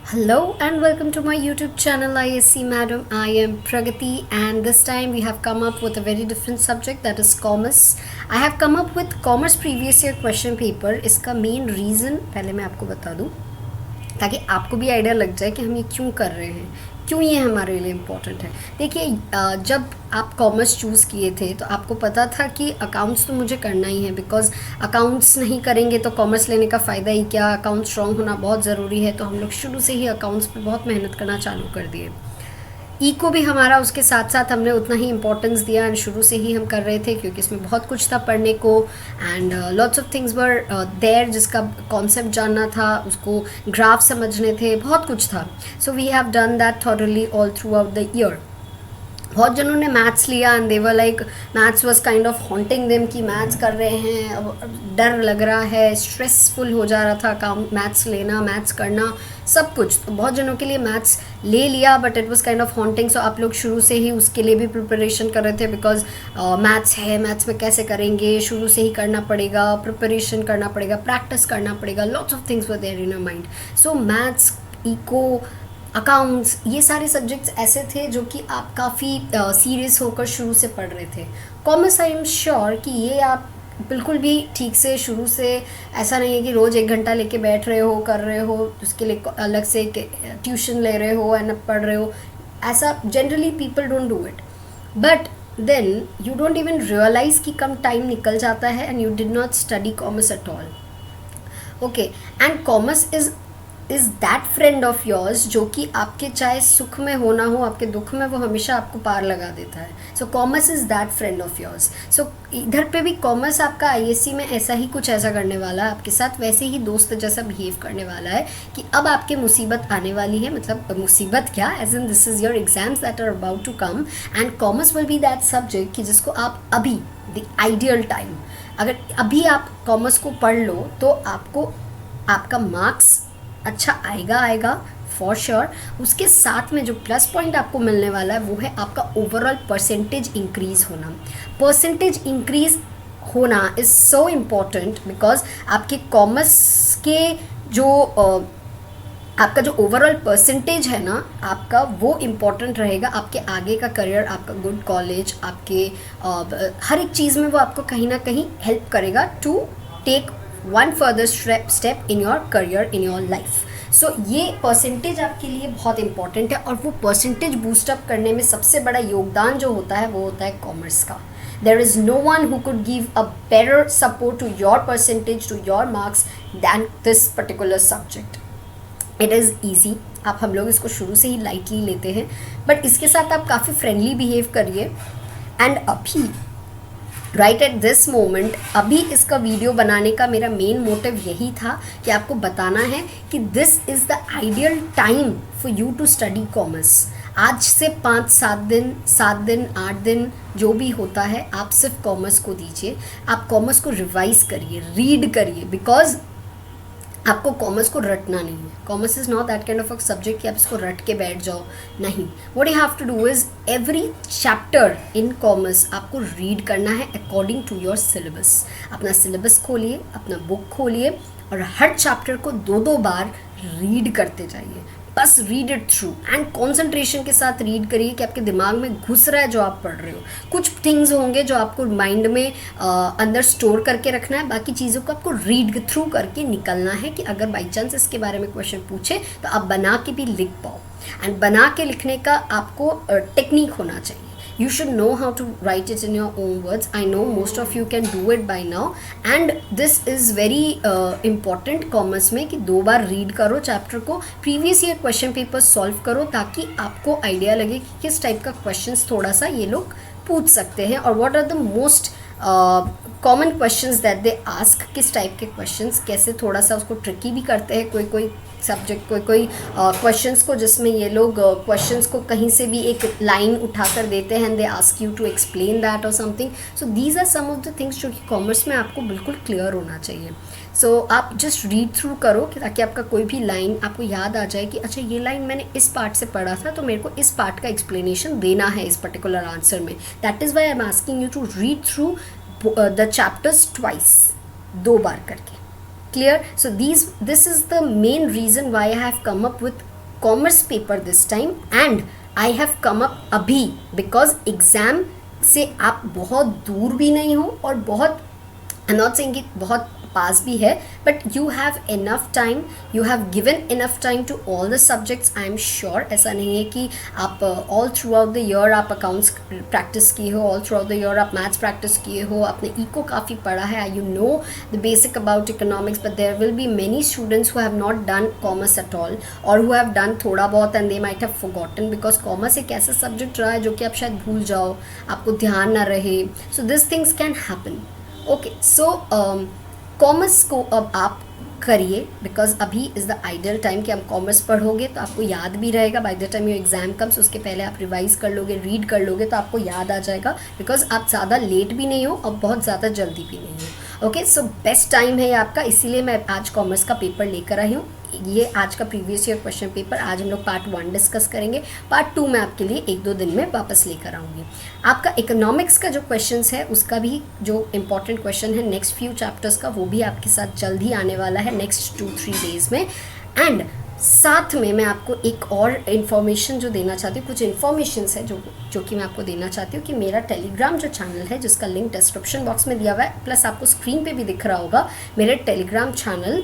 Hello and welcome to my YouTube channel ISC Madam. I am Pragati and this time we have come up with a very different subject, that is commerce. I have come up with commerce previous year question paper. इसका main reason पहले मैं आपको बता दूँ ताकि आपको भी idea लग जाए कि हम ये क्यों कर रहे हैं, क्यों ये हमारे लिए इम्पोर्टेंट है। देखिए, जब आप कॉमर्स चूज़ किए थे तो आपको पता था कि अकाउंट्स तो मुझे करना ही है, बिकॉज अकाउंट्स नहीं करेंगे तो कॉमर्स लेने का फ़ायदा ही क्या। अकाउंट स्ट्रॉन्ग होना बहुत ज़रूरी है, तो हम लोग शुरू से ही अकाउंट्स पे बहुत मेहनत करना चालू कर दिए। को भी हमारा उसके साथ साथ हमने उतना ही इम्पोर्टेंस दिया एंड शुरू से ही हम कर रहे थे क्योंकि इसमें बहुत कुछ था पढ़ने को and lots of things were there, जिसका कॉन्सेप्ट जानना था, उसको ग्राफ समझने थे, बहुत कुछ था। So we have done that thoroughly all throughout the year. बहुत जनों ने मैथ्स लिया and they were like maths was kind of haunting them कि मैथ्स कर रहे हैं, अब डर लग रहा है, स्ट्रेसफुल हो जा रहा था काम, मैथ्स लेना, मैथ्स करना, सब कुछ। तो बहुत जनों के लिए मैथ्स ले लिया but it was kind of haunting. So आप लोग शुरू से ही उसके लिए भी प्रिपरेशन कर रहे थे बिकॉज मैथ्स है, मैथ्स में कैसे करेंगे, शुरू से ही करना पड़ेगा, प्रिपरेशन करना पड़ेगा, प्रैक्टिस करना पड़ेगा, lots of things were there in your mind. So maths, eco, accounts, ये सारे सब्जेक्ट्स ऐसे थे जो कि आप काफ़ी सीरियस होकर शुरू से पढ़ रहे थे। कॉमर्स, आई एम श्योर कि ये आप बिल्कुल भी ठीक से शुरू से ऐसा नहीं है कि रोज़ 1 घंटा लेके बैठ रहे हो, कर रहे हो, उसके लिए अलग से ट्यूशन ले रहे हो एंड पढ़ रहे हो। ऐसा generally people don't do it, but then you don't even realise कि कम टाइम निकल जाता है and you did not study commerce at all. Okay, and commerce is that friend of yours जो कि आपके चाहे सुख में हो ना हो, आपके दुख में वो हमेशा आपको पार लगा देता है। So commerce is that friend of yours. So इधर पे भी कॉमर्स आपका आईएससी में ऐसा ही कुछ ऐसा करने वाला है, आपके साथ वैसे ही दोस्त जैसा बिहेव करने वाला है कि अब आपके मुसीबत आने वाली है, मतलब मुसीबत क्या, as in this is your exams that are about to come and commerce will be that subject कि जिसको आप अभी द आइडियल टाइम, अगर अभी आप कॉमर्स को पढ़ लो तो आपको आपका मार्क्स अच्छा आएगा फॉर श्योर। उसके साथ में जो प्लस पॉइंट आपको मिलने वाला है वो है आपका ओवरऑल परसेंटेज इंक्रीज होना। परसेंटेज इंक्रीज होना इज़ सो इम्पॉर्टेंट बिकॉज आपके कॉमर्स के जो आपका जो ओवरऑल परसेंटेज है ना आपका, वो इम्पॉर्टेंट रहेगा आपके आगे का करियर, आपका गुड कॉलेज, आपके हर एक चीज़ में वो आपको कहीं ना कहीं हेल्प करेगा to take one further step in your career, in your life. So ये परसेंटेज आपके लिए बहुत इंपॉर्टेंट है और वो परसेंटेज बूस्टअप करने में सबसे बड़ा योगदान जो होता है वो होता है कॉमर्स का। There is no one who could give a better support to your percentage, to your marks than this particular subject. It is easy, आप हम लोग इसको शुरू से ही लाइटली लेते हैं बट इसके साथ आप काफ़ी फ्रेंडली बिहेव करिए। एंड अभी राइट एट दिस मोमेंट, अभी इसका वीडियो बनाने का मेरा मेन मोटिव यही था कि आपको बताना है कि this is the ideal time for you to study commerce. आज से 5-7 दिन, 7 दिन, 8 दिन जो भी होता है, आप सिर्फ कॉमर्स को दीजिए। आप कॉमर्स को रिवाइज करिए, रीड करिए, बिकॉज आपको कॉमर्स को रटना नहीं है। Commerce is not that kind of a subject कि आप इसको रट के बैठ जाओ, नहीं। What you have to do is every chapter in commerce आपको रीड करना है अकॉर्डिंग टू योर सिलेबस। अपना सिलेबस खोलिए, अपना बुक खोलिए और हर चैप्टर को 2-2 बार रीड करते जाइए। बस read it through and concentration के साथ रीड करिए कि आपके दिमाग में घुस रहा है जो आप पढ़ रहे हो। कुछ थिंग्स होंगे जो आपको माइंड में अंदर स्टोर करके रखना है, बाकी चीज़ों को आपको रीड थ्रू करके निकलना है कि अगर बाई चांस इसके बारे में क्वेश्चन पूछे तो आप बना के भी लिख पाओ। एंड बना के लिखने का आपको टेक्निक होना चाहिए। You should know how to write it in your own words. I know most of you can do it by now and this is very important commerce में कि 2 बार रीड करो चैप्टर को, previous year question paper solve करो ताकि आपको idea लगे कि किस टाइप का क्वेश्चंस थोड़ा सा ये लोग पूछ सकते हैं और what are the most common questions that they ask. किस टाइप के क्वेश्चंस, कैसे थोड़ा सा उसको ट्रिकी भी करते हैं कोई सब्जेक्ट, कोई क्वेश्चंस को, जिसमें ये लोग क्वेश्चंस को कहीं से भी एक लाइन उठा कर देते हैं and they ask you to explain that और something. So these are some of the things जो कि कॉमर्स में आपको बिल्कुल क्लियर होना चाहिए। सो आप जस्ट रीड थ्रू करो कि ताकि आपका कोई भी लाइन आपको याद आ जाए कि अच्छा ये लाइन मैंने इस पार्ट से पढ़ा था तो मेरे को इस पार्ट का एक्सप्लेनेशन देना है इस पर्टिकुलर आंसर में। That is why I am asking you to read through the chapters twice, 2 बार करके। Clear? So this is the main reason why I have come up with commerce paper this time and I have come up अभी because exam से आप बहुत दूर भी नहीं हो और बहुत, आई एम नॉट सेइंग कि बहुत पास भी है, but you have enough time, you have given enough time to all the subjects. I am sure ऐसा नहीं है कि आप all throughout the year आप अकाउंट्स प्रैक्टिस किए हो, all throughout the year आप मैथ्स प्रैक्टिस किए हो, आपने इको काफ़ी पढ़ा है, you know the basic about economics, but there will be many students who have not done commerce at all और हु हैव डन थोड़ा बहुत and they might have forgotten because commerce एक ऐसा सब्जेक्ट रहा है जो कि आप शायद भूल जाओ, आपको ध्यान ना रहे. So this things can happen. Okay, so commerce को अब आप करिए बिकॉज अभी इज़ द आइडियल टाइम कि आप कॉमर्स पढ़ोगे तो आपको याद भी रहेगा. By the time your exam comes उसके पहले आप रिवाइज कर लोगे, रीड कर लोगे तो आपको याद आ जाएगा बिकॉज आप ज़्यादा लेट भी नहीं हो और बहुत ज़्यादा जल्दी भी नहीं हो. ओके, सो बेस्ट टाइम है ये आपका, इसीलिए मैं आज कॉमर्स का पेपर लेकर आई हूँ. ये आज का प्रीवियस ईयर क्वेश्चन पेपर, आज हम लोग पार्ट 1 डिस्कस करेंगे, पार्ट 2 मैं आपके लिए 1-2 दिन में वापस लेकर आऊँगी. आपका इकोनॉमिक्स का जो क्वेश्चंस है उसका भी जो इम्पॉर्टेंट क्वेश्चन है नेक्स्ट फ्यू चैप्टर्स का, वो भी आपके साथ जल्द ही आने वाला है नेक्स्ट 2-3 डेज़ में. एंड साथ में मैं आपको एक और इन्फॉर्मेशन जो देना चाहती हूँ, कुछ इन्फॉर्मेशंस है जो कि मैं आपको देना चाहती हूँ कि मेरा टेलीग्राम जो चैनल है जिसका लिंक डिस्क्रिप्शन बॉक्स में दिया हुआ है, प्लस आपको स्क्रीन पे भी दिख रहा होगा मेरे टेलीग्राम चैनल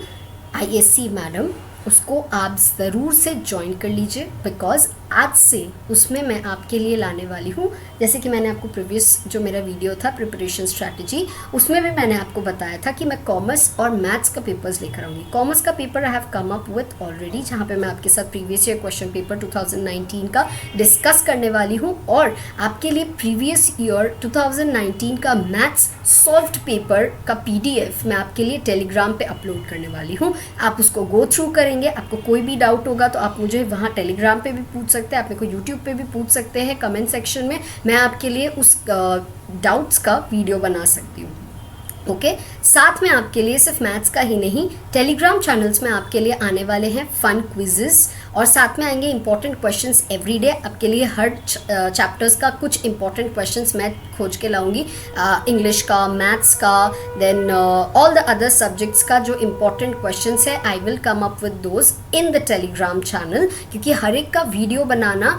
ISC मैडम, उसको आप ज़रूर से ज्वाइन कर लीजिए बिकॉज आज से उसमें मैं आपके लिए लाने वाली हूँ, जैसे कि मैंने आपको प्रीवियस जो मेरा वीडियो था प्रिपरेशन स्ट्रैटेजी, उसमें भी मैंने आपको बताया था कि मैं कॉमर्स और मैथ्स का पेपर्स लेकर आऊँगी. कॉमर्स का paper I have come up with already, जहाँ पे मैं आपके साथ प्रीवियस ईयर क्वेश्चन पेपर 2019 का डिस्कस करने वाली हूँ और आपके लिए प्रीवियस ईयर 2019 का मैथ्स सॉल्व्ड पेपर का PDF मैं आपके लिए टेलीग्राम पे अपलोड करने वाली हूँ. आप उसको गो थ्रू करेंगे, आपको कोई भी डाउट होगा तो आप मुझे वहाँ टेलीग्राम पे भी पूछ सकते हैं, आप मेरे को यूट्यूब पे भी पूछ सकते हैं कमेंट सेक्शन में, मैं आपके लिए उस डाउट्स का वीडियो बना सकती हूँ. ओके, साथ में आपके लिए सिर्फ मैथ्स का ही नहीं, टेलीग्राम चैनल्स में आपके लिए आने वाले हैं फन क्विजेस और साथ में आएंगे इंपॉर्टेंट क्वेश्चंस एवरीडे. आपके लिए हर चैप्टर्स का कुछ इंपॉर्टेंट क्वेश्चंस मैं खोज के लाऊंगी, इंग्लिश का, मैथ्स का, then all the other subjects का जो इंपॉर्टेंट क्वेश्चंस है I will come up with those in the Telegram channel, क्योंकि हर एक का वीडियो बनाना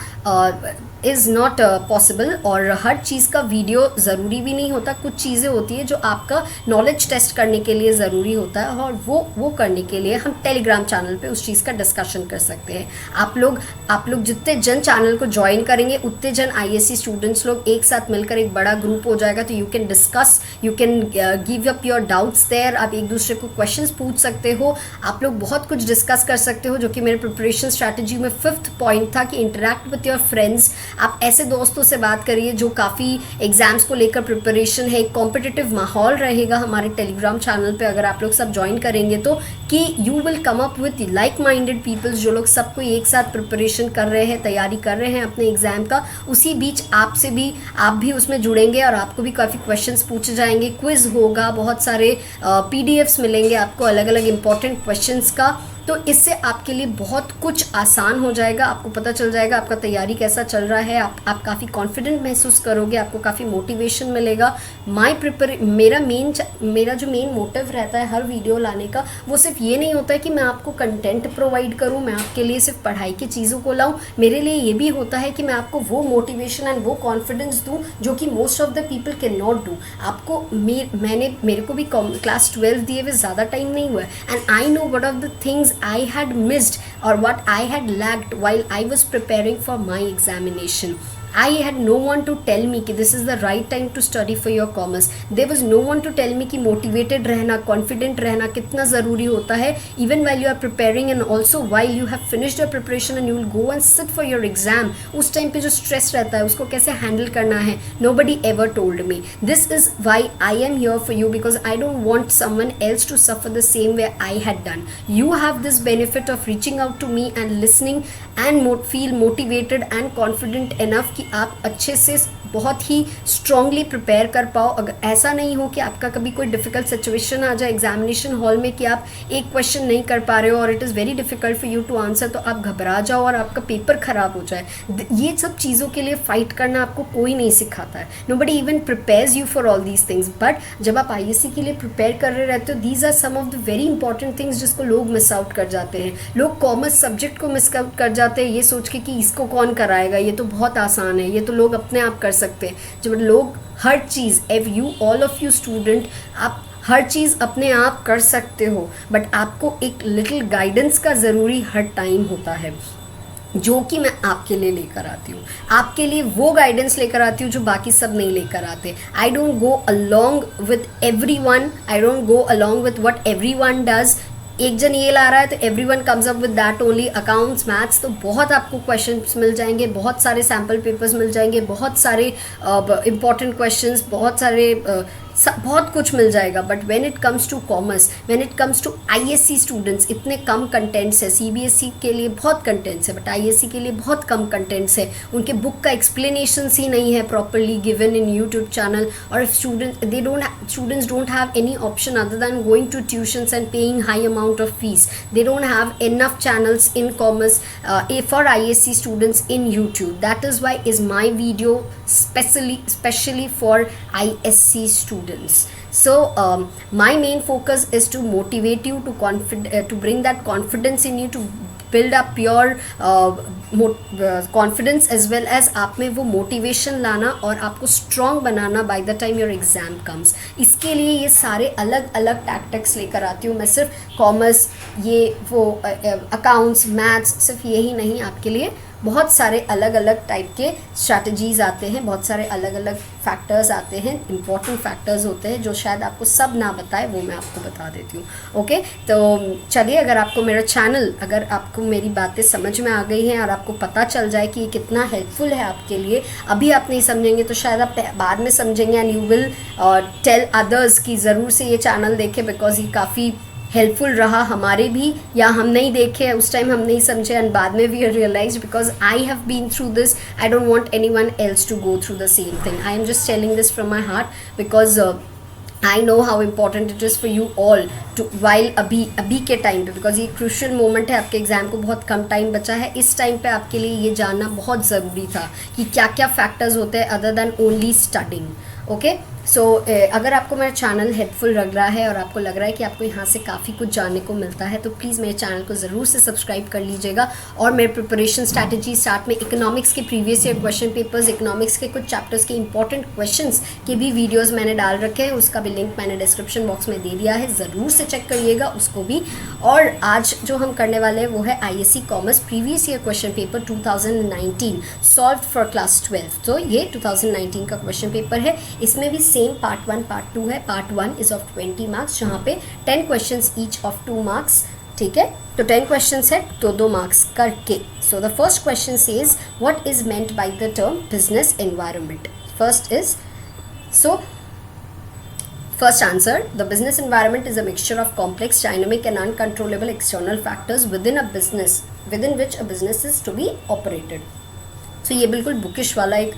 इज़ नॉट पॉसिबल और हर चीज़ का वीडियो ज़रूरी भी नहीं होता. कुछ चीज़ें होती है जो आपका नॉलेज टेस्ट करने के लिए ज़रूरी होता है और वो करने के लिए हम टेलीग्राम चैनल पे उस चीज़ का डिस्कशन कर सकते हैं. आप लोग जितने जन चैनल को ज्वाइन करेंगे उतने जन ISC स्टूडेंट्स लोग एक साथ मिलकर एक बड़ा ग्रुप हो जाएगा, तो you can discuss, you can give up your doubts there. आप एक दूसरे को क्वेश्चंस पूछ सकते हो, आप लोग बहुत कुछ डिस्कस कर सकते हो, जो कि मेरे प्रिपरेशन स्ट्रैटेजी में 5th पॉइंट था कि इंटरेक्ट विथ योर फ्रेंड्स. आप ऐसे दोस्तों से बात करिए जो काफ़ी एग्जाम्स को लेकर प्रिपरेशन है, एक कॉम्पिटिटिव माहौल रहेगा हमारे टेलीग्राम चैनल पे अगर आप लोग सब ज्वाइन करेंगे तो, कि you will come up with like minded peoples, जो लोग सबको एक साथ प्रिपरेशन कर रहे हैं, तैयारी कर रहे हैं अपने एग्ज़ाम का. उसी बीच आप भी उसमें जुड़ेंगे और आपको भी काफ़ी क्वेश्चंस पूछे जाएंगे, क्विज़ होगा, बहुत सारे PDFs मिलेंगे आपको अलग अलग इंपॉर्टेंट क्वेश्चंस का. तो इससे आपके लिए बहुत कुछ आसान हो जाएगा, आपको पता चल जाएगा आपका तैयारी कैसा चल रहा है, आप काफ़ी कॉन्फिडेंट महसूस करोगे, आपको काफ़ी मोटिवेशन मिलेगा. मेरा जो मेन मोटिव रहता है हर वीडियो लाने का, वो सिर्फ ये नहीं होता है कि मैं आपको कंटेंट प्रोवाइड करूँ, मैं आपके लिए सिर्फ पढ़ाई की चीज़ों को लाऊँ. मेरे लिए ये भी होता है कि मैं आपको वो मोटिवेशन एंड वो कॉन्फिडेंस दूँ जो कि most of the people can not do. आपको मेरे को भी क्लास 12 दिए हुए ज़्यादा टाइम नहीं हुआ है, and I know what of the things I had missed or what I had lacked while I was preparing for my examination. I had no one to tell me कि this is the right time to study for your commerce. There was no one to tell me कि motivated रहना, confident रहना कितना ज़रूरी होता है, even while you are preparing and also while you have finished your preparation and you will go and sit for your exam. उस time पे जो stress रहता है उसको कैसे handle करना है, nobody ever told me. This is why I am here for you because I don't want someone else to suffer the same way I had done. You have this benefit of reaching out to me and listening and feel motivated and confident enough कि कि आप अच्छे से बहुत ही strongly prepare कर पाओ। अगर ऐसा नहीं हो कि आपका कभी कोई डिफ़िकल्ट सिचुएशन आ जाए एग्जामिनेशन हॉल में कि आप एक क्वेश्चन नहीं कर पा रहे हो और it is very difficult for you to answer, तो आप घबरा जाओ और आपका पेपर ख़राब हो जाए। ये सब चीज़ों के लिए फ़ाइट करना आपको कोई नहीं सिखाता है। Nobody even prepares you for all these things. But जब आप ISC के लिए प्रिपेयर कर रहे रहते हो, these are some of the very important things जिसको लोग मिस आउट कर जाते हैं। लोग कॉमर्स सब्जेक्ट को मिस आउट कर जाते हैं ये सोच के कि इसको कौन कराएगा, ये तो बहुत आसान है, ये तो लोग अपने आप कर सकते हैं। जब लोग हर चीज़, ऑल ऑफ यू स्टूडेंट, आप हर चीज़ अपने आप कर सकते हो, बट आपको एक लिटिल गाइडेंस का ज़रूरी हर टाइम होता है, जो कि मैं आपके लिए लेकर आती हूँ। आपके लिए वो गाइडेंस लेकर आती हूँ जो बाकी सब नहीं लेकर आते। I don't go along with everyone, I don't go along with what everyone does. एक जन ये ला रहा है तो everyone comes up with that only. Accounts, maths, तो बहुत आपको क्वेश्चंस मिल जाएंगे, बहुत सारे सैम्पल पेपर्स मिल जाएंगे, बहुत सारे इंपॉर्टेंट क्वेश्चंस, बहुत कुछ मिल जाएगा। But when it comes to commerce, when it comes to ISC students, इतने कम कंटेंट्स है। CBSE के लिए बहुत कंटेंट्स है, बट ISC के लिए बहुत कम कंटेंट्स है। उनके बुक का एक्सप्लेनेशंस ही नहीं है properly given in YouTube channel. और students don't have any option other than going to tuitions and paying high amount of fees. They don't have enough channels in commerce for ISC students in YouTube. That is why is my video specially for ISC students. So my main focus is to motivate you to bring that confidence in you, to build up your confidence as well as आप में वो motivation लाना और आपको strong banana by the time your exam comes. इसके लिए ये सारे अलग अलग tactics लेकर आती हूँ मैं। सिर्फ कॉमर्स, ये वो अकाउंट्स, मैथ्स, सिर्फ यही नहीं, आपके लिए बहुत सारे अलग अलग टाइप के स्ट्रैटेजीज़ आते हैं, बहुत सारे अलग अलग फैक्टर्स आते हैं, इंपॉर्टेंट फैक्टर्स होते हैं जो शायद आपको सब ना बताए, वो मैं आपको बता देती हूँ। ओके, तो चलिए, अगर आपको मेरा चैनल, अगर आपको मेरी बातें समझ में आ गई हैं और आपको पता चल जाए कि ये कितना हेल्पफुल है आपके लिए, अभी आप नहीं समझेंगे तो शायद आप बाद में समझेंगे and you will tell others कि ज़रूर से ये चैनल देखें, बिकॉज ये काफ़ी हेल्पफुल रहा हमारे भी, या हम नहीं देखे उस टाइम, हम नहीं समझे एंड बाद में we realise because I have been through this, I don't want anyone else to go through the same thing. I am just telling this from my heart because I know how important it is for you all to while अभी के time पे, because ये crucial moment है, आपके exam को बहुत कम time बचा है। इस टाइम पे आपके लिए ये जानना बहुत ज़रूरी था कि क्या क्या फैक्टर्स होते हैं other than only studying. Okay, so अगर आपको मेरा चैनल हेल्पफुल लग रहा है और आपको लग रहा है कि आपको यहाँ से काफ़ी कुछ जानने को मिलता है, तो प्लीज़ मेरे चैनल को ज़रूर से सब्सक्राइब कर लीजिएगा। और मेरे प्रिपरेशन स्ट्रैटेजी स्टार्ट में इकोनॉमिक्स के previous year question papers, economics के कुछ चैप्टर्स के इंपॉर्टेंट क्वेश्चंस के भी वीडियोस मैंने डाल रखे हैं, उसका भी लिंक मैंने डिस्क्रिप्शन बॉक्स में दे दिया है, ज़रूर से चेक करिएगा उसको भी। और आज जो हम करने वाले हैं वो है ISC commerce previous year question paper 2019 solve for class 12। तो ये 2019 का क्वेश्चन पेपर है, इसमें भी सेम पार्ट 1 पार्ट 2 है। पार्ट 1 इज ऑफ 20 मार्क्स, जहाँ पे 10 क्वेश्चंस ईच ऑफ 2 मार्क्स, ठीक है। तो 10 क्वेश्चंस है तो 2 मार्क्स करके। So the first question says what is meant by the term business environment. First answer, the business environment is a mixture of complex, dynamic and uncontrollable external factors within which a business is to be operated. सो ये बिल्कुल bookish वाला एक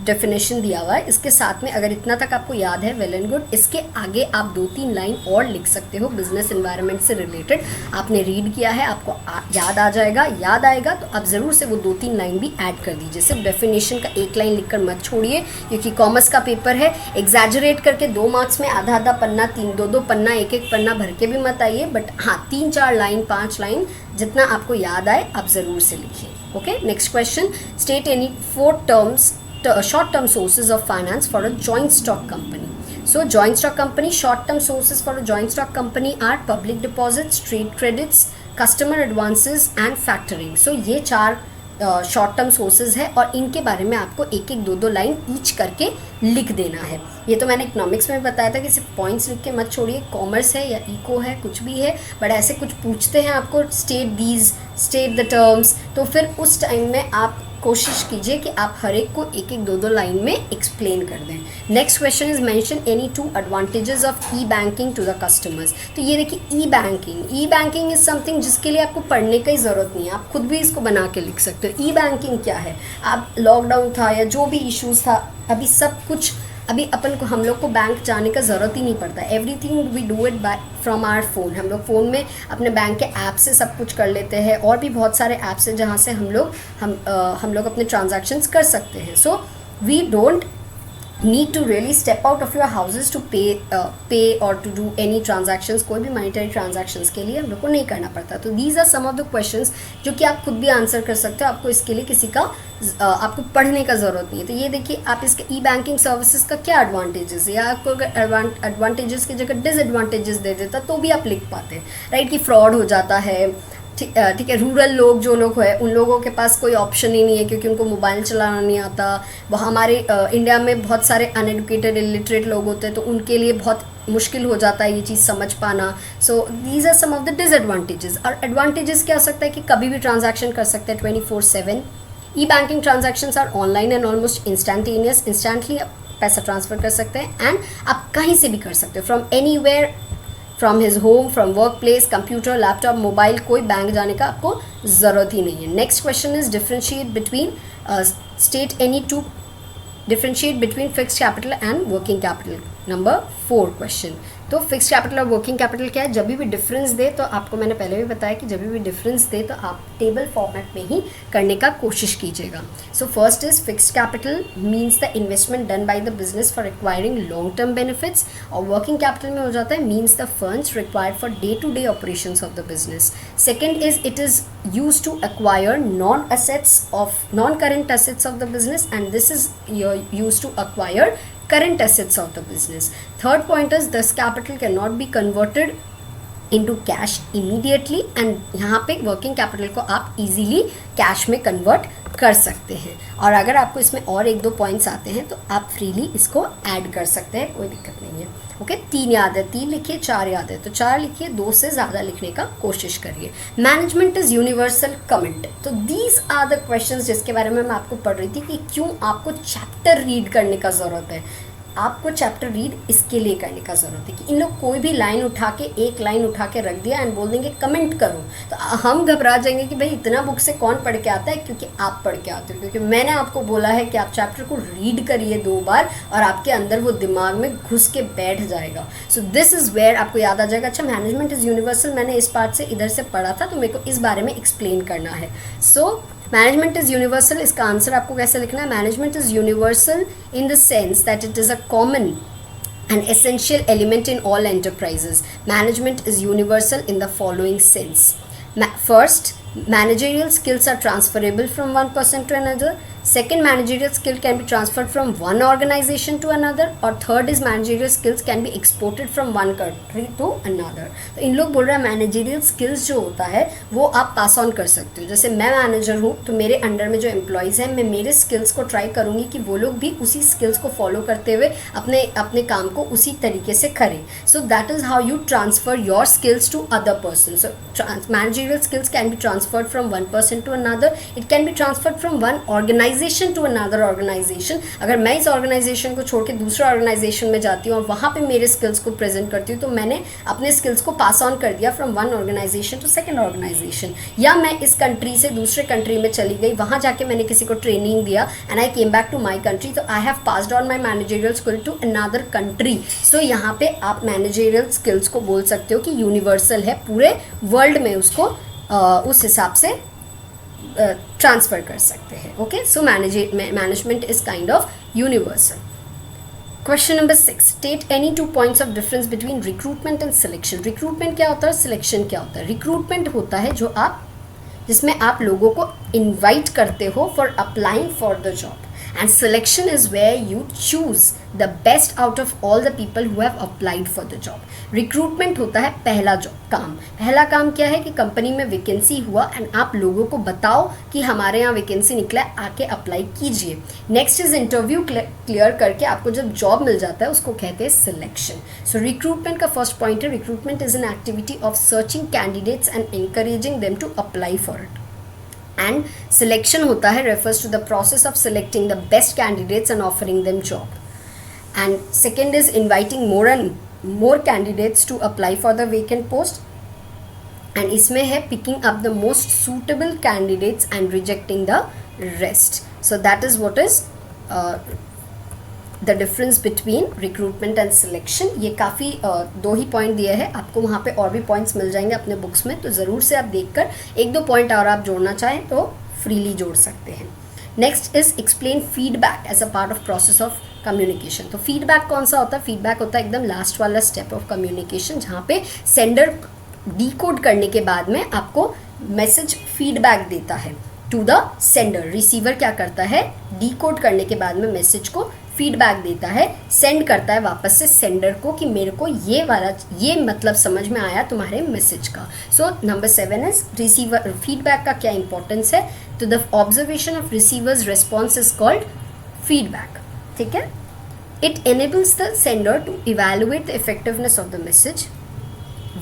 definition दिया हुआ है। इसके साथ में अगर इतना तक आपको याद है, वेल एंड गुड। इसके आगे आप 2-3 लाइन और लिख सकते हो बिजनेस एनवायरनमेंट से रिलेटेड। आपने रीड किया है, आपको याद आ जाएगा, याद आएगा तो आप ज़रूर से वो 2-3 लाइन भी ऐड कर दीजिए। सिर्फ डेफिनेशन का 1 लाइन लिखकर मत छोड़िए, क्योंकि कॉमर्स का पेपर है। एग्जैजरेट करके 2 मार्क्स में आधा पन्ना, 2 पन्ना, 1 पन्ना भर के भी मत आइए, बट हाँ 3-4 लाइन, 5 लाइन, जितना आपको याद आए आप ज़रूर से लिखिए। Okay, next question. State any 4 short-term sources of finance for a joint stock company. So, joint stock company, short-term sources for a joint stock company are public deposits, trade credits, customer advances and factoring. So, ये 4 short term sources है और इनके बारे में आपको 1-1, 2-2 line each करके लिख देना है। ये तो मैंने इकोनॉमिक्स में बताया था कि सिर्फ पॉइंट्स लिख के मत छोड़िए, कॉमर्स है या इको है, कुछ भी है, बट ऐसे कुछ पूछते हैं आपको, स्टेट द टर्म्स, तो फिर उस टाइम में आप कोशिश कीजिए कि आप हर एक को एक एक दो दो लाइन में एक्सप्लेन कर दें. Next question is mention any 2 advantages of e banking to the customers. तो ये देखिए ई बैंकिंग इज समथिंग जिसके लिए आपको पढ़ने की ज़रूरत नहीं है, आप खुद भी इसको बना के लिख सकते हो. ई बैंकिंग क्या है? आप लॉकडाउन था या जो भी इश्यूज़ था, अभी सब कुछ, अभी अपन को, हम लोग को बैंक जाने का ज़रूरत ही नहीं पड़ता. Everything we do it by from our phone. हम लोग फ़ोन में अपने बैंक के ऐप से सब कुछ कर लेते हैं, और भी बहुत सारे ऐप्स हैं जहाँ से हम लोग अपने ट्रांजैक्शंस कर सकते हैं. So we don't need to really step out of your houses to pay or to do any transactions. कोई भी monetary transactions के लिए हम लोग को नहीं करना पड़ता. तो these are some of the questions जो कि आप खुद भी आंसर कर सकते हो. आपको इसके लिए किसी का आपको पढ़ने का ज़रूरत नहीं है. तो ये देखिए, आप इसके ई बैंकिंग सर्विसेज का क्या एडवांटेजेस है, या आपको अगर एडवांटेजेस की जगह डिसएडवांटेजेस दे देता तो भी आप लिख पाते, राइट, कि फ्रॉड हो जाता है. ठीक है, रूरल लोग जो लोग हैं उन लोगों के पास कोई ऑप्शन ही नहीं है क्योंकि उनको मोबाइल चलाना नहीं आता. वो हमारे इंडिया में बहुत सारे अनएडुकेटेड इलिटरेट लोग होते हैं, तो उनके लिए बहुत मुश्किल हो जाता है ये चीज़ समझ पाना. So these are some of the disadvantages. और एडवांटेजेस क्या हो सकता है कि कभी भी ट्रांजैक्शन कर सकते हैं 24/7. E banking transactions are online and almost instantaneous. Instantly आप पैसा ट्रांसफ़र कर सकते हैं एंड आप कहीं से भी कर सकते हो, from anywhere, from his home, from work place, computer, laptop, mobile. कोई बैंक जाने का आपको ज़रूरत ही नहीं है. Next question is differentiate between fixed capital and working capital. Number 4 question. तो फिक्स्ड कैपिटल और वर्किंग कैपिटल क्या है? जब भी डिफरेंस दे, तो आपको मैंने पहले भी बताया कि जब भी डिफरेंस दे तो आप टेबल फॉर्मेट में ही करने का कोशिश कीजिएगा. So first is fixed capital means the investment done by the business for acquiring long term benefits. और वर्किंग कैपिटल में हो जाता है means the funds required for day to day operations of the business. Second is it is used to acquire non-current assets of the business, and this is used to acquire current assets of the business. Third point is this capital cannot be converted into cash immediately, and यहाँ पे working capital को आप easily cash में convert कर सकते हैं. और अगर आपको इसमें और 1-2 पॉइंट्स आते हैं तो आप फ्रीली इसको ऐड कर सकते हैं, कोई दिक्कत नहीं है. ओके, 3 याद है, 3 लिखिए, 4 याद है तो 4 लिखिए, 2 से ज़्यादा लिखने का कोशिश करिए. Management is universal comment. तो दीज आर द क्वेश्चंस जिसके बारे में मैं आपको पढ़ रही थी कि क्यों आपको चैप्टर रीड करने का ज़रूरत है. आपको चैप्टर रीड इसके लिए करने का ज़रूरत है कि इन लोग कोई भी लाइन उठा के, एक लाइन उठा के रख दिया एंड बोल देंगे कमेंट करो, तो हम घबरा जाएंगे कि भाई इतना बुक से कौन पढ़ के आता है. क्योंकि आप पढ़ के आते हो, क्योंकि मैंने आपको बोला है कि आप चैप्टर को रीड करिए 2 बार और आपके अंदर वो दिमाग में घुस के बैठ जाएगा. सो दिस इज़ वेयर आपको याद आ जाएगा. अच्छा, मैनेजमेंट इज़ यूनिवर्सल मैंने इस पार्ट से इधर से पढ़ा था, तो मेरे को इस बारे में एक्सप्लेन करना है. सो मैनेजमेंट इज़ यूनिवर्सल, इसका आंसर आपको कैसे लिखना है? Management is universal in the sense that it is a common an essential element in all enterprises. Management is universal in the following sense. First, managerial skills are transferable from one person to another. Second, managerial skill can be transferred from one organization to another. और third is managerial skills can be exported from one country to another. तो इन लोग बोल रहे हैं managerial skills जो होता है वो आप पास ऑन कर सकते हो. जैसे मैं मैनेजर हूँ तो मेरे अंडर में जो एम्प्लॉयज़ हैं, मैं मेरे स्किल्स को ट्राई करूँगी कि वो लोग भी उसी स्किल्स को फॉलो करते हुए अपने काम को उसी तरीके से करें. So that is how you transfer your skills to other person. So managerial skills can be transferred from one person to another. It can be transferred from one organisation to another organisation. अगर मैं इस organisation को छोड़ के दूसरे organisation में जाती हूँ और वहाँ पे मेरे स्किल्स को प्रेजेंट करती हूँ, तो मैंने अपने स्किल्स को पास ऑन कर दिया from one organisation to second organisation. या मैं इस कंट्री से दूसरे कंट्री में चली गई, वहाँ जाके मैंने किसी को ट्रेनिंग दिया and I came back to my country, तो I have passed on my managerial skill to another country. So यहाँ पे आप मैनेजरियल स्किल्स को बोल सकते हो कि यूनिवर्सल है, पूरे वर्ल्ड में उसको उस हिसाब से ट्रांसफ़र कर सकते हैं. Okay, so management is kind of universal. Question number 6, state any 2 points of difference between recruitment and selection. Recruitment क्या होता है, सिलेक्शन क्या होता है? रिक्रूटमेंट होता है जिसमें आप लोगों को इनवाइट करते हो for applying for the job, and selection is where you choose the best out of all the people who have applied for the job. Recruitment होता है पहला काम क्या है कि कंपनी में वैकेंसी हुआ एंड आप लोगों को बताओ कि हमारे यहाँ वैकेंसी निकला है, आके अप्लाई कीजिए. नेक्स्ट इज इंटरव्यू क्लियर करके आपको जब जॉब मिल जाता है उसको कहते हैं सिलेक्शन. सो रिक्रूटमेंट का फर्स्ट पॉइंट है, recruitment is an activity of searching candidates and encouraging them to apply for it. And selection होता है refers to the process of selecting the best candidates and offering them job. And second is inviting more and more candidates to apply for the vacant post. And इसमें है picking up the most suitable candidates and rejecting the rest. So that is what is the difference between recruitment and selection. ये काफ़ी दो ही point दिए हैं, आपको वहाँ पे और भी पॉइंट्स मिल जाएंगे अपने बुक्स में, तो ज़रूर से आप देखकर एक दो पॉइंट और आप जोड़ना चाहें तो फ्रीली जोड़ सकते हैं. Next is explain feedback as a part of process of communication. तो फीडबैक कौन सा होता है? फीडबैक होता है एकदम लास्ट वाला स्टेप ऑफ कम्युनिकेशन, जहाँ पे सेंडर डीकोड करने के बाद में आपको मैसेज फीडबैक देता है टू द सेंडर. रिसीवर क्या करता है? डीकोड करने के बाद में मैसेज को फीडबैक देता है, सेंड करता है वापस से सेंडर को कि मेरे को ये मतलब समझ में आया तुम्हारे मैसेज का. So number 7 is receiver feedback का क्या इंपॉर्टेंस है. तो the observation of receiver's response is called feedback. ठीक है. It enables the sender to evaluate the effectiveness of the message.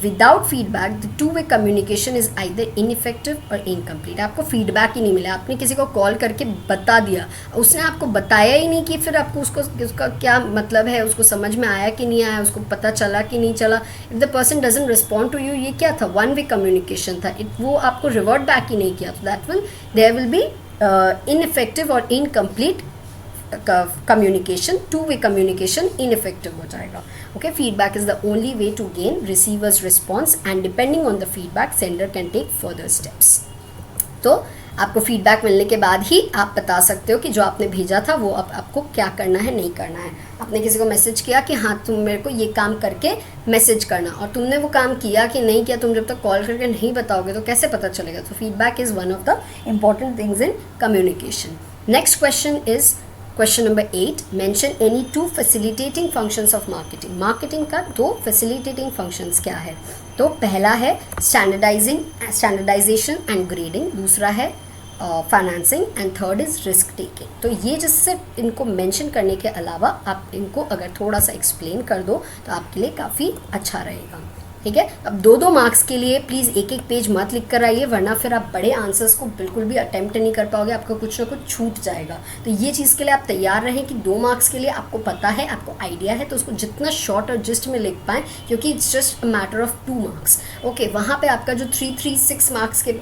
Without feedback the two way communication is either ineffective और incomplete. आपको feedback ही नहीं मिला, आपने किसी को कॉल करके बता दिया, उसने आपको बताया ही नहीं कि फिर आपको उसका क्या मतलब है, उसको समझ में आया कि नहीं आया, उसको पता चला कि नहीं चला. If the person doesn't respond to you, ये क्या था? वन वे कम्युनिकेशन था. वो आपको रिवर्ट बैक ही नहीं किया, तो देयर विल बी इनइफेक्टिव और incomplete communication. two-way communication ineffective हो जाएगा. Okay, feedback is the only way to gain receiver's response and depending on the feedback sender can take further steps. तो आपको feedback मिलने के बाद ही आप बता सकते हो कि जो आपने भेजा था वो अब आपको क्या करना है, नहीं करना है. आपने किसी को मैसेज किया कि हाँ तुम मेरे को ये काम करके मैसेज करना, और तुमने वो काम किया कि नहीं किया, तुम जब तक कॉल करके नहीं बताओगे तो कैसे पता चलेगा. तो feedback is one of the important things in communication. Next question is question number 8. Mention any two facilitating functions of marketing. Marketing का दो फैसिलिटेटिंग फंक्शंस क्या है? तो पहला है स्टैंडर्डाइजेशन एंड ग्रेडिंग, दूसरा है financing and third is risk taking. तो ये जिससे इनको मेंशन करने के अलावा आप इनको अगर थोड़ा सा एक्सप्लेन कर दो तो आपके लिए काफ़ी अच्छा रहेगा. ठीक है. अब 2-2 मार्क्स के लिए प्लीज़ एक एक पेज मत लिख कर आइए, वरना फिर आप बड़े आंसर्स को बिल्कुल भी अटेम्प्ट नहीं कर पाओगे, आपको कुछ ना कुछ छूट जाएगा. तो ये चीज़ के लिए आप तैयार रहें कि 2 मार्क्स के लिए आपको पता है, आपको आइडिया है, तो उसको जितना शॉर्ट और जिस्ट में लिख पाएँ, क्योंकि it's just a matter of 2 marks. Okay, वहाँ पर आपका जो 3-3-6 मार्क्स के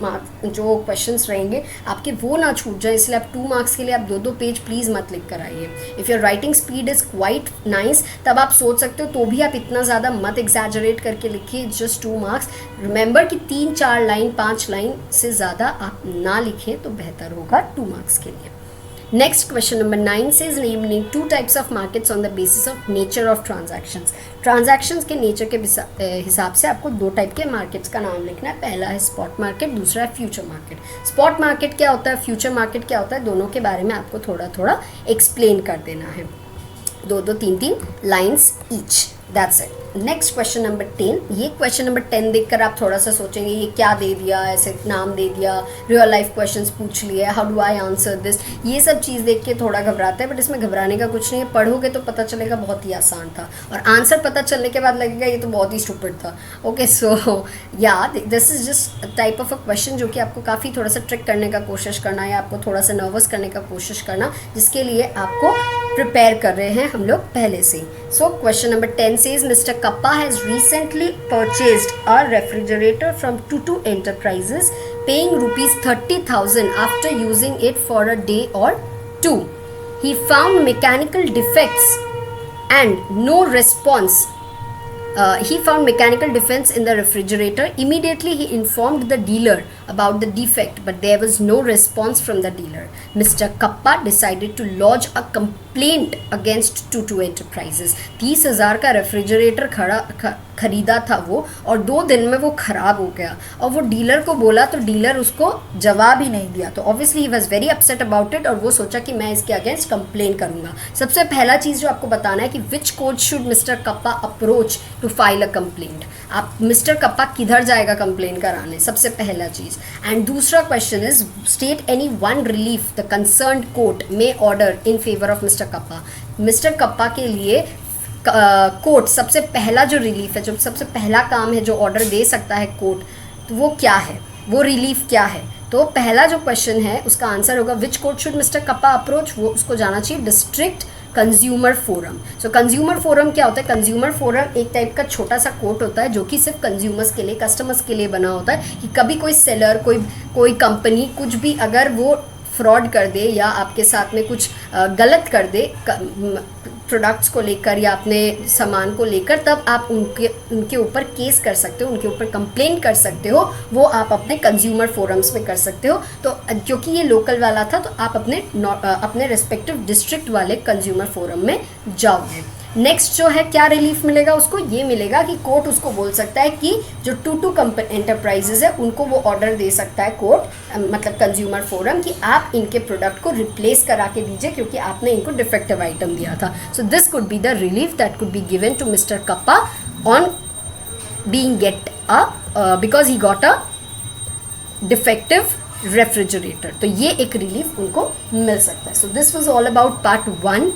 जो क्वेश्चन रहेंगे आपके वो ना छूट जाए, इसलिए आप 2 मार्क्स के लिए आप 2-2 पेज प्लीज़ मत लिख कर आइए. If your writing speed is quite nice, तब आप सोच सकते हो, तो भी आप इतना ज़्यादा मत एग्जैजरेट करके लिखिए. Just 2 marks. रिमेंबर कि 3-4 लाइन 5 लाइन से ज़्यादा आप ना लिखें तो बेहतर होगा 2 मार्क्स के लिए. Next question number 9 says naming 2 types of markets on the basis of nature of transactions. Transactions के नेचर के हिसाब से आपको 2 टाइप के मार्केट्स का नाम लिखना है. पहला है स्पॉट मार्केट, दूसरा है फ्यूचर मार्केट. स्पॉट मार्केट क्या होता है, फ्यूचर मार्केट क्या होता है, दोनों के बारे में आपको थोड़ा थोड़ा एक्सप्लेन कर देना है. 2-2 3-3 lines each. That's it. Next question number 10. ये क्वेश्चन नंबर 10 देखकर आप थोड़ा सा सोचेंगे ये क्या दे दिया, ऐसे नाम दे दिया, रियल लाइफ क्वेश्चंस पूछ लिए, how do I answer this, ये सब चीज़ देख के थोड़ा घबराता है. बट इसमें घबराने का कुछ नहीं है, पढ़ोगे तो पता चलेगा बहुत ही आसान था, और आंसर पता चलने के बाद लगेगा ये तो बहुत ही स्टूपिड था. ओके, सो या this is just type of a question जो कि आपको काफ़ी थोड़ा सा ट्रिक करने का कोशिश करना है, आपको थोड़ा सा नर्वस करने का कोशिश करना, जिसके लिए आपको प्रिपेयर कर रहे हैं हम लोग पहले से. So question number 10 says Mr. Kappa has recently purchased a refrigerator from Tutu Enterprises, paying rupees 30,000 after using it for a day or 2. He found mechanical defects and no response. He found mechanical defects in the refrigerator. Immediately he informed the dealer about the defect, but there was no response from the dealer. Mr. Kappa decided to lodge a complaint against Tutu Enterprises. 30,000 का refrigerator खरीदा था वो, और 2 दिन में वो ख़राब हो गया, और वो डीलर को बोला तो डीलर उसको जवाब ही नहीं दिया. तो obviously he was very upset about it, और वो सोचा कि मैं इसके अगेंस्ट कंप्लेन करूँगा. सबसे पहला चीज़ जो आपको बताना है कि which court should mister Kappa approach to file a complaint. आप मिस्टर कप्पा किधर जाएगा कंप्लेन कराने, सबसे पहला चीज़. एंड दूसरा question is state any one relief the concerned court may order in favour of mister Kappa. Mister Kappa के लिए कोर्ट सबसे पहला जो रिलीफ है, जो सबसे पहला काम है जो ऑर्डर दे सकता है कोर्ट, तो वो क्या है, वो रिलीफ क्या है. तो तो पहला जो क्वेश्चन है उसका आंसर होगा विच court should mister Kappa approach, वो उसको जाना चाहिए डिस्ट्रिक्ट कंज्यूमर फोरम। सो कंज्यूमर फोरम क्या होता है? कंज्यूमर फोरम एक टाइप का छोटा सा कोर्ट होता है जो कि सिर्फ कंज्यूमर्स के लिए, कस्टमर्स के लिए बना होता है कि कभी कोई सेलर, कोई कंपनी कुछ भी अगर वो फ्रॉड कर दे या आपके साथ में कुछ गलत कर दे प्रोडक्ट्स को लेकर या अपने सामान को लेकर, तब आप उनके ऊपर केस कर सकते हो, उनके ऊपर कंप्लेंट कर सकते हो। वो आप अपने कंज्यूमर फोरम्स में कर सकते हो। तो क्योंकि ये लोकल वाला था तो आप अपने रिस्पेक्टिव डिस्ट्रिक्ट वाले कंज्यूमर फोरम में जाओगे। नेक्स्ट जो है क्या रिलीफ मिलेगा उसको, ये मिलेगा कि कोर्ट उसको बोल सकता है कि जो टू एंटरप्राइजेज है उनको वो ऑर्डर दे सकता है कोर्ट, मतलब कंज्यूमर फोरम, कि आप इनके प्रोडक्ट को रिप्लेस करा के दीजिए क्योंकि आपने इनको डिफेक्टिव आइटम दिया था। So this could be the relief that could be given to mister Kappa on being get because he got a defective refrigerator. तो ये एक रिलीफ उनको मिल सकता है। So this was all about part 1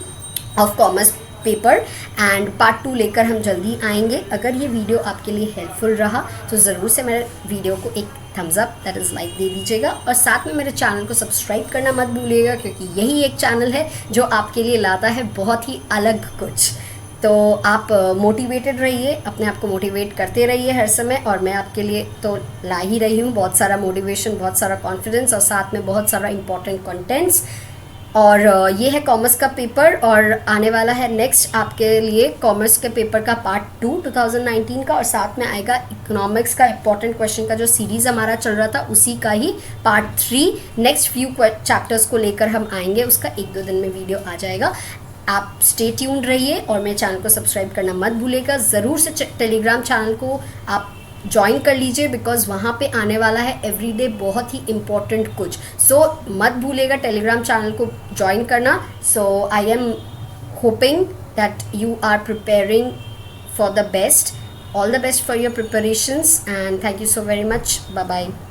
of commerce paper and part 2 लेकर हम जल्दी आएंगे। अगर ये वीडियो आपके लिए हेल्पफुल रहा तो ज़रूर से मेरे वीडियो को एक thumbs up that is like दे दीजिएगा और साथ में मेरे चैनल को सब्सक्राइब करना मत भूलिएगा क्योंकि यही एक चैनल है जो आपके लिए लाता है बहुत ही अलग कुछ। तो आप मोटिवेटेड रहिए, अपने आप को मोटिवेट करते रहिए हर समय, और मैं आपके लिए तो ला ही रही हूँ बहुत सारा मोटिवेशन, बहुत सारा कॉन्फिडेंस और साथ में बहुत सारा इंपॉर्टेंट कंटेंट्स। और ये है कॉमर्स का पेपर और आने वाला है नेक्स्ट आपके लिए कॉमर्स के पेपर का पार्ट 2 2019 का, और साथ में आएगा इकोनॉमिक्स का इंपॉर्टेंट क्वेश्चन का जो सीरीज़ हमारा चल रहा था उसी का ही पार्ट 3 नेक्स्ट फ्यू चैप्टर्स को लेकर हम आएंगे। उसका 1-2 दिन में वीडियो आ जाएगा। आप स्टे ट्यून्ड रहिए और मेरे चैनल को सब्सक्राइब करना मत भूलिएगा। ज़रूर से टेलीग्राम चैनल को आप ज्वाइन कर लीजिए बिकॉज वहाँ पे आने वाला है एवरीडे बहुत ही इम्पोर्टेंट कुछ। सो मत भूलिएगा टेलीग्राम चैनल को ज्वाइन करना। So I am hoping that you are preparing for the best. All the best for your preparations and thank you so very much. Bye bye.